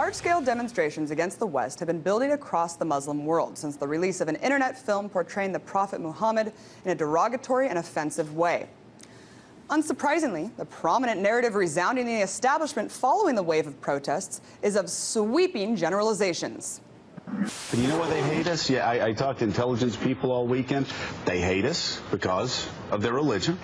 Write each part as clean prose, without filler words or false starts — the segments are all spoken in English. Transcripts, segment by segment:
Large-scale demonstrations against the West have been building across the Muslim world since the release of an internet film portraying the Prophet Muhammad in a derogatory and offensive way. Unsurprisingly, the prominent narrative resounding in the establishment following the wave of protests is of sweeping generalizations. And you know why they hate us? Yeah, I talked to intelligence people all weekend. They hate us because of their religion.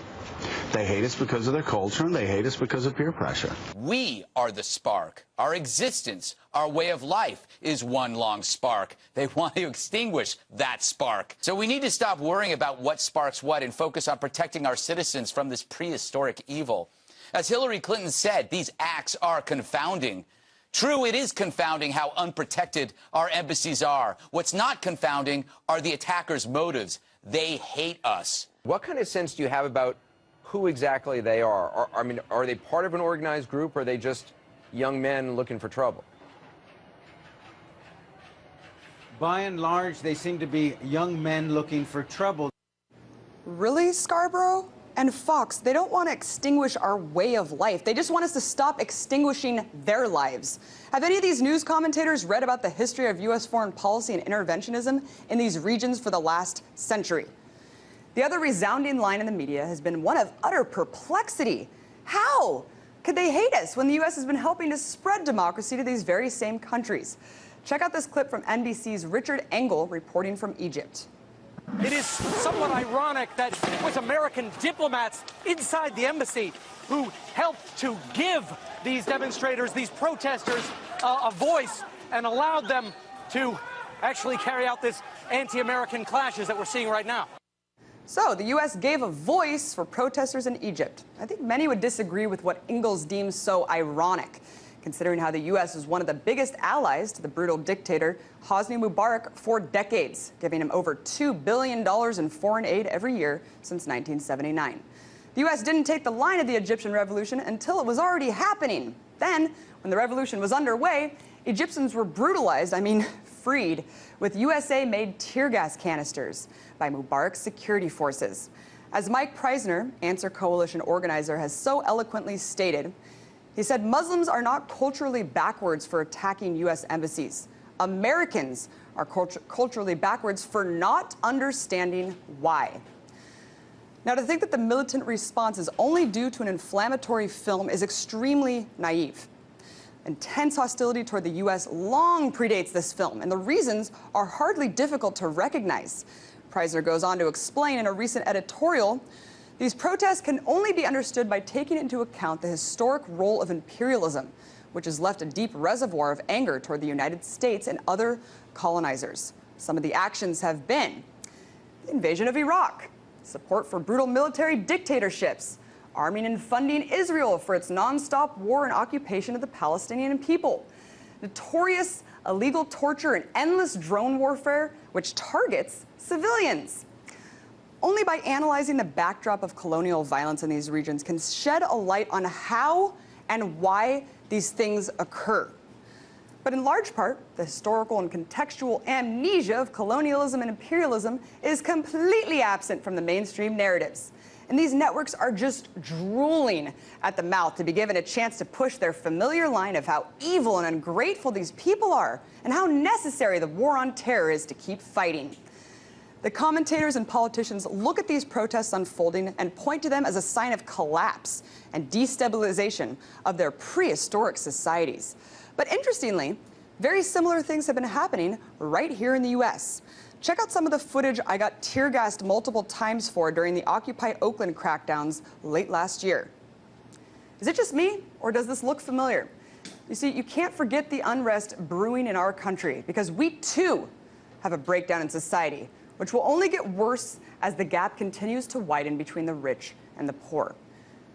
They hate us because of their culture, and they hate us because of peer pressure. We are the spark. Our existence, our way of life is one long spark. They want to extinguish that spark. So we need to stop worrying about what sparks what and focus on protecting our citizens from this prehistoric evil. As Hillary Clinton said, these acts are confounding. True, it is confounding how unprotected our embassies are. What's not confounding are the attackers' motives. They hate us. What kind of sense do you have about who exactly they are? I mean, are they part of an organized group, or are they just young men looking for trouble? By and large, they seem to be young men looking for trouble. Really, Scarborough? And Fox, they don't want to extinguish our way of life. They just want us to stop extinguishing their lives. Have any of these news commentators read about the history of U.S. foreign policy and interventionism in these regions for the last century? The other resounding line in the media has been one of utter perplexity. How could they hate us when the U.S. has been helping to spread democracy to these very same countries? Check out this clip from NBC's Richard Engel reporting from Egypt. It is somewhat ironic that it was American diplomats inside the embassy who helped to give these demonstrators, these protesters, a voice and allowed them to actually carry out this anti-American clashes that we're seeing right now. So the U.S. gave a voice for protesters in Egypt. I think many would disagree with what Engels deems so ironic, considering how the U.S. is one of the biggest allies to the brutal dictator Hosni Mubarak for decades, giving him over $2 billion in foreign aid every year since 1979. The U.S. didn't take the line of the Egyptian revolution until it was already happening. Then, when the revolution was underway, Egyptians were brutalized, freed, with USA-made tear gas canisters by Mubarak's security forces. As Mike Preisner, Answer Coalition organizer, has so eloquently stated, he said, Muslims are not culturally backwards for attacking U.S. embassies. Americans are culturally backwards for not understanding why. Now, to think that the militant response is only due to an inflammatory film is extremely naive. Intense hostility toward the U.S. long predates this film, and the reasons are hardly difficult to recognize. Preisner goes on to explain in a recent editorial, these protests can only be understood by taking into account the historic role of imperialism, which has left a deep reservoir of anger toward the United States and other colonizers. Some of the actions have been the invasion of Iraq, support for brutal military dictatorships, arming and funding Israel for its nonstop war and occupation of the Palestinian people, notorious illegal torture and endless drone warfare, which targets civilians. Only by analyzing the backdrop of colonial violence in these regions can shed a light on how and why these things occur. But in large part, the historical and contextual amnesia of colonialism and imperialism is completely absent from the mainstream narratives. And these networks are just drooling at the mouth to be given a chance to push their familiar line of how evil and ungrateful these people are and how necessary the war on terror is to keep fighting. The commentators and politicians look at these protests unfolding and point to them as a sign of collapse and destabilization of their prehistoric societies. But interestingly, very similar things have been happening right here in the U.S. Check out some of the footage I got tear gassed multiple times for during the Occupy Oakland crackdowns late last year. Is it just me, or does this look familiar? You see, you can't forget the unrest brewing in our country, because we too have a breakdown in society, which will only get worse as the gap continues to widen between the rich and the poor.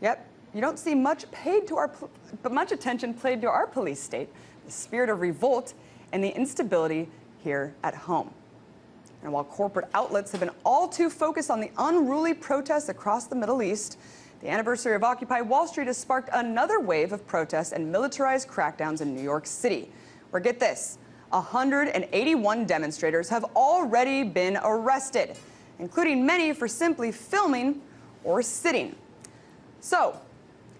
Yet, you don't see much attention paid to our police state, the spirit of revolt, and the instability here at home. And while corporate outlets have been all too focused on the unruly protests across the Middle East, the anniversary of Occupy Wall Street has sparked another wave of protests and militarized crackdowns in New York City, where, get this, 181 demonstrators have already been arrested, including many for simply filming or sitting. So,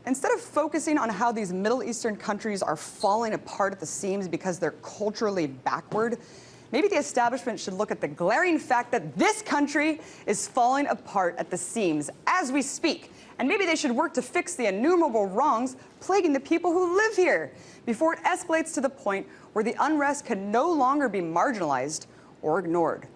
Instead of focusing on how these Middle Eastern countries are falling apart at the seams because they're culturally backward, maybe the establishment should look at the glaring fact that this country is falling apart at the seams as we speak. And maybe they should work to fix the innumerable wrongs plaguing the people who live here before it escalates to the point where the unrest can no longer be marginalized or ignored.